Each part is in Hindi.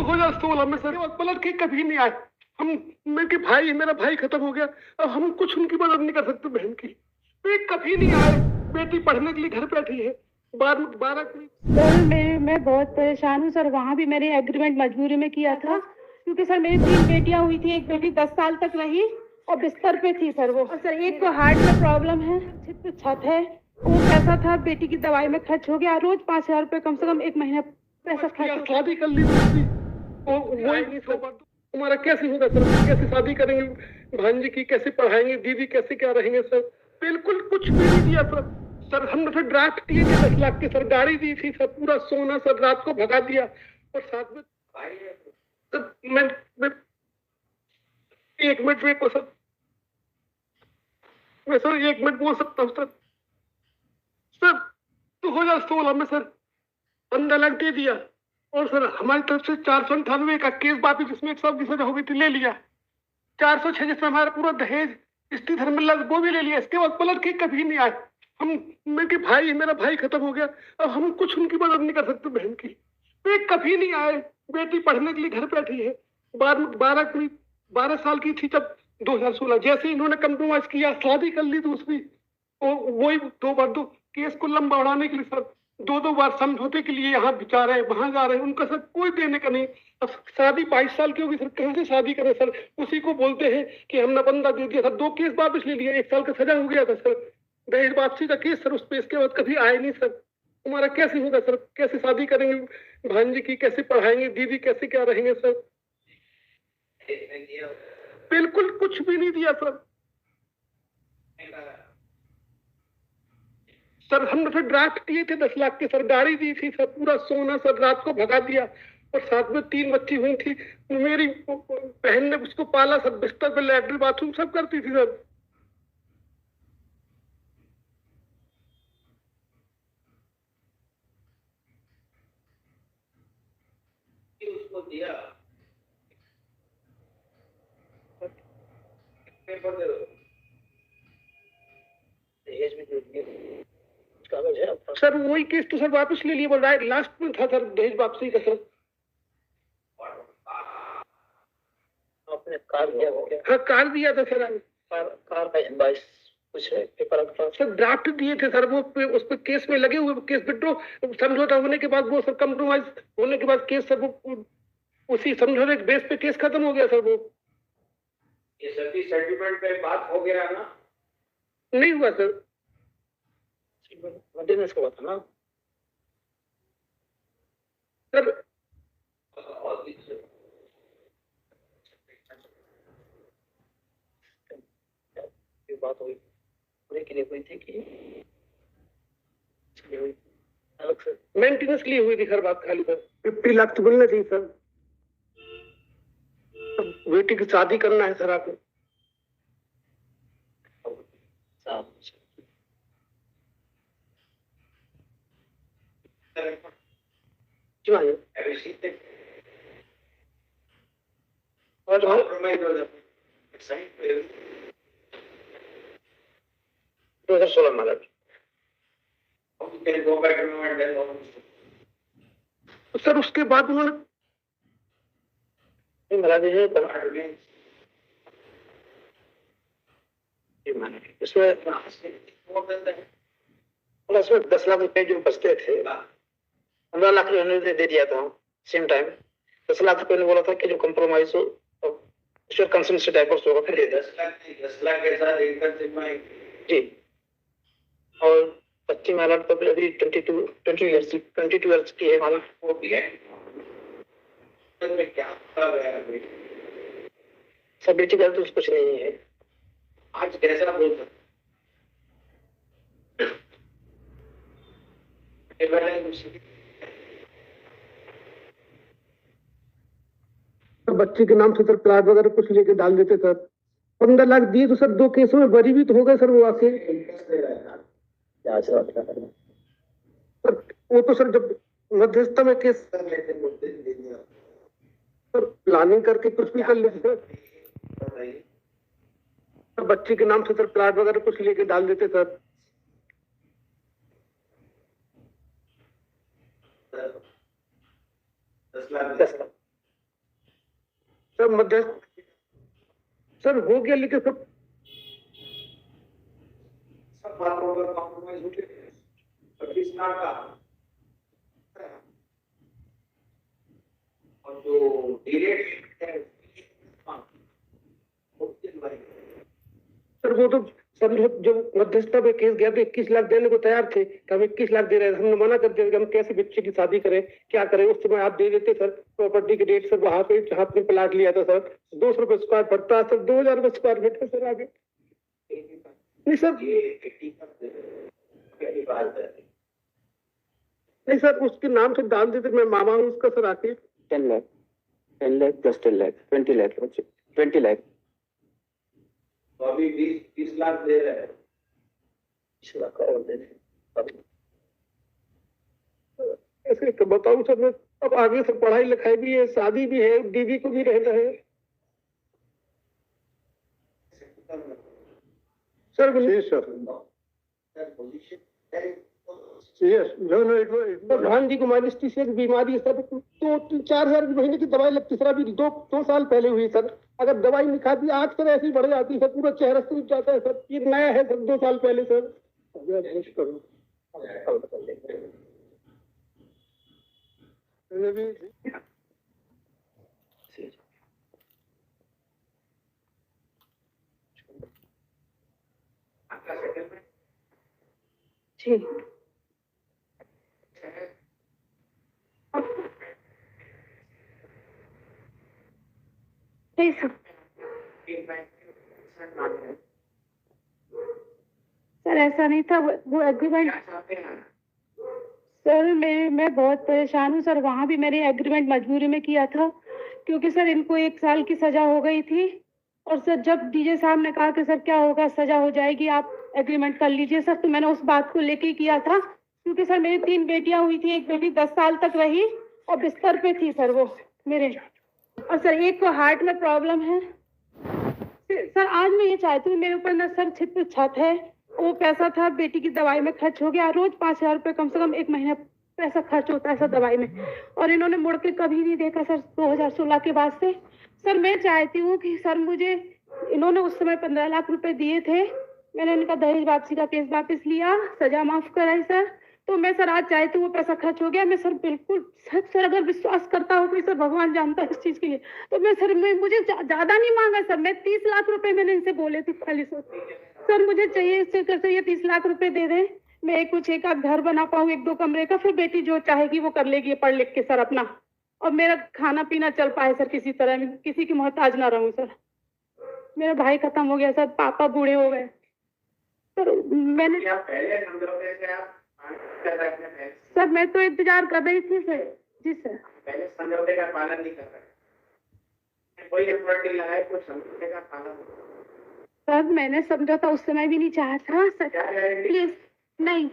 2016 में सर पलट के कभी नहीं आए। हम मेरे भाई, मेरा भाई खत्म हो गया, अब हम कुछ उनकी मदद नहीं कर सकते बहन की। वे कभी नहीं आए। बेटी पढ़ने के लिए घर बैठी है। 12 सर मैं बहुत परेशान हूँ सर। वहाँ भी मैंने एग्रीमेंट मजबूरी में किया था, क्योंकि सर मेरी 3 बेटियां हुई थी। एक बेटी 10 साल तक रही और बिस्तर पे थी सर वो। और सर एक को हार्ट में प्रॉब्लम है, छत है। वो पैसा था बेटी की दवाई में खर्च हो गया। रोज 5,000 रुपए कम से कम एक महीने पैसा खर्च। शादी कर ली दूसरी, वही नहीं सर। हमारा कैसे होगा सर? कैसे शादी करेंगे भांजी की? कैसे पढ़ाएंगे? दीदी कैसे क्या रहेंगे सर? बिल्कुल कुछ भी नहीं दिया सर। सर हमने फिर ड्राफ्ट दिए थे 10 लाख की, सर गाड़ी दी थी सर, पूरा सोना सर रात को भगा दिया। और साथ में सर मैं 1 मिनट वेट को सर, मैं सर 1 मिनट बोल सकता हूँ सर। सर 2016 में सर 15 लाख दे दिया, और सर हमारी तरफ से 498 का केस बाकी जिसमें 100 की सजा हो गई थी ले लिया। 406 जिसमें हमारा पूरा दहेज स्त्री धर्म लग वो भी ले लिया। इसके बाद पलट के कभी नहीं आए। हम मेरे भाई, मेरा भाई खत्म हो गया, अब हम कुछ उनकी मदद नहीं कर सकते बहन की। वे कभी नहीं आए। बेटी पढ़ने के लिए घर बैठी है। 12 साल की थी जब 2016 जैसे इन्होंने कंप्रोमाइज किया, शादी कर ली दूसरी। वही 2 बार केस को लंबा बढ़ाने के लिए सर 2 बार समझौते के लिए यहाँ जा रहे हैं, वहां जा रहे हैं। उनका सर कोई देने का नहीं। अब शादी 22 साल की होगी सर, कहाँ से शादी करें सर? उसी को बोलते हैं कि हमने बंदा दे दिया सर। 2 केस वापस ले लिया, 1 साल का सजा हो गया था सर। दहेज वापसी का केस सर, उस पर इसके बाद कभी आए नहीं सर। हमारा कैसे होगा सर? कैसे शादी करेंगे भांजी की? कैसे पढ़ाएंगे? दीदी कैसे क्या रहेंगे सर? बिल्कुल कुछ भी नहीं दिया सर। सर हमने फिर ड्राफ्ट दिए थे 10 लाख के, सर गाड़ी दी थी सर, पूरा सोना सर रात को भगा दिया। और साथ में 3 बच्ची हुई थी। मेरी बहन ने उसको पाला सर, बिस्तर पे लैट्रिन बाथरूम सब करती थी सर। उसको दिया दहेज में दे दिया कागज है सर। वही केस तो सर वापस ले लिए, राइट लास्ट में था सर दहेज वापसी का सर। आपने कार दिया? हाँ कार दिया था सर। कार का इनवॉइस कुछ है, पेपर सर ड्राफ्ट दिए थे सर। वो उस पर केस में लगे हुए, केस विड्रॉ समझौता होने के बाद वो सर कंप्रोमाइज होने के बाद केस सर वो उसी समझौते के बेस पे केस खत्म हो गया सर। वो ये सभी सेटलमेंट पे बात हो गया ना? नहीं हुआ सर, मध्यनस का था ना सर। बात हुई पूरे के लिए हुई थी कि अलग से मेंटेनेंस के लिए हुई थी सर बात, खाली सर 50 लाख तो मिलना चाहिए सर। बेटी की शादी करना है सर आपको। क्यों आए? और 2016 में तो सर उसके बाद उन्होंने मिला दीजिए इसमें 10 लाख रुपए जो बचते थे, 15 लाख रुपए दे दिया था सेम टाइम। 10 लाख रुपए ने बोला था कि जो कंप्रोमाइज हो कंसेंट से डाइवोर्स होगा। फिर 10 लाख के साथ जी। और बच्ची माला तो अभी 22 इयर्स की है माला। वो भी है क्या सब बेटी का तो कुछ नहीं है। आज कैसा बोल बच्चे के नाम से सर प्लाट वगैरह कुछ लेके डाल देते सर। 15 लाख दिए तो सर 2 केसों में बरी भी तो हो गए सर। वो आके वो तो सर जब मध्यस्थता में केस सर प्लानिंग करके कुछ भी कर लेते सर। बच्चे के नाम से सर प्लाट वगैरह कुछ लेके डाल देते सर। 10 लाख सर मध्यस्थ सर हो गया, लेकिन सब बातों पर कॉम्प्रोमाइज हो गया 25 लाख का। और जो डिलेट है सर वो तो समझो, जब मध्यस्थता पे केस गया तो 21 लाख देने को तैयार थे कि हम 21 लाख दे रहे हैं। हमने मना कर दिया कि हम कैसे बच्चे की शादी करें, क्या करें। उस समय आप दे देते सर प्रॉपर्टी के रेट। सर वहां पे जहाँ पे प्लाट लिया था सर 200 रुपए स्क्वायर फीट था सर, 2000 रुपए स्क्वायर फीट है सर। आगे नहीं सर, नहीं सर उसके नाम से डाल देते, मैं मामा हूँ उसका सर। आके 10 लाख प्लस 10 लाख 20 लाख 20 लाख। तो अभी 20 लाख दे रहे हैं। 20 लाख और दे दें। ऐसे तो बताऊं सर मैं, अब आगे से पढ़ाई लिखाई भी है, शादी भी है, बीवी को भी रहना है सर। प्रधान जी को माइलिस्टिस एक बीमारी है सर, तो 4,000 महीने की दवाई लगती सर। अभी 2 साल पहले हुई सर। अगर दवाई नहीं खाती आज सर ऐसी बढ़ जाती सर, पूरा चेहरा सूझ जाता है सर। ये नया है सर, 2 साल पहले सर। जी नहीं सर, सर ऐसा नहीं था। वो एग्रीमेंट सर मैं बहुत परेशान हूँ सर। वहाँ भी मैंने एग्रीमेंट मजबूरी में किया था, क्योंकि सर इनको 1 साल की सजा हो गई थी। और सर जब डीजे साहब ने कहा कि सर क्या होगा, सजा हो जाएगी, आप एग्रीमेंट कर लीजिए सर, तो मैंने उस बात को लेके किया था। क्योंकि सर मेरी 3 बेटियां हुई थी, एक बेटी 10 साल तक रही और बिस्तर पे थी सर वो मेरे। और सर एक को हार्ट में प्रॉब्लम है सर। आज मैं ये चाहती हूँ, मेरे ऊपर ना सर छित्र छत है, वो पैसा था बेटी की दवाई में खर्च हो गया। रोज 5,000 रुपये कम से कम एक महीने पैसा खर्च होता है सर दवाई में, और इन्होंने मुड़ के कभी नहीं देखा सर 2016 के बाद से। सर मैं चाहती हूँ कि सर मुझे, इन्होंने उस समय 15 लाख रुपए दिए थे, मैंने इनका दहेज वापसी का केस वापस लिया, सजा माफ कराई सर। तो मैं सर आज चाहती हूँ, वो पैसा खर्च हो गया। मैं सर बिल्कुल सर अगर विश्वास करता हूँ कि सर भगवान जानता है इस चीज के लिए, तो मैं सर मुझे ज्यादा नहीं मांगा सर। मैं 30 लाख रुपए मैंने इनसे बोले थे खाली सर। सर मुझे चाहिए इससे ये 30 लाख रुपए दे दें, मैं कुछ एक आध घर बना पाऊँ 1-2 कमरे का, फिर बेटी जो चाहेगी वो कर लेगी पढ़ लिख के सर अपना, और मेरा खाना पीना चल पाए सर, किसी तरह में किसी की मोहताज ना रहूं सर। मेरा भाई खत्म हो गया सर, पापा बूढ़े हो गए सर। मैंने पहले समझौते से आप कर रहे हैं सर, मैं तो इंतजार कर रही थी सर। जी सर, पहले समझौते का पालन नहीं कर रहे, कोई एफर्ट नहीं लगाए, कुछ समझौते का पालन। सर मैंने समझौता उस समय भी नहीं चाहा था सर, प्लीज नहीं,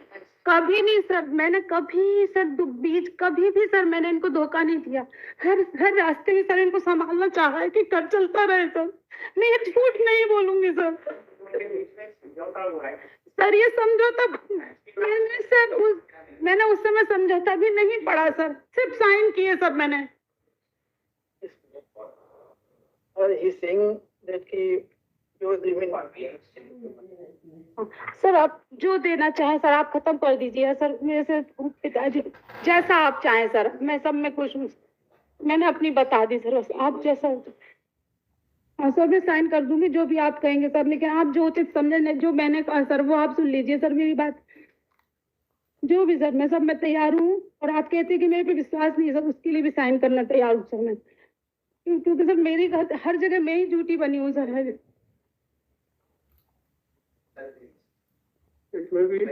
कभी नहीं सर। मैंने कभी सर बीच कभी भी सर मैंने इनको धोखा नहीं दिया। हर रास्ते में सर इनको संभालना चाहा है कि कर चलता रहे सर। मैं ये झूठ नहीं बोलूंगी सर। सर ये समझौता मैंने उस समय समझौता भी नहीं पढ़ा सर, सिर्फ साइन किए सर मैंने। और ही सेइंग दैट कि जो एग्रीमेंट सर आप जो देना चाहें सर आप खत्म कर दीजिए सर। मेरे से पिताजी जैसा आप चाहें सर, मैं सब में खुश हूँ। मैंने अपनी बता दी सर, आप जैसा। हाँ सर मैं साइन कर दूंगी जो भी आप कहेंगे सर, लेकिन आप जो उचित समझे, जो मैंने कहा सर वो आप सुन लीजिए सर मेरी बात। जो भी सर मैं सब में तैयार हूँ, और आप कहते हैं कि मेरे पे विश्वास नहीं है सर, उसके लिए भी साइन करना तैयार हूँ सर मैं। क्योंकि सर मेरी हर जगह मैं ही झूठी बनी हूँ सर। इसमें भी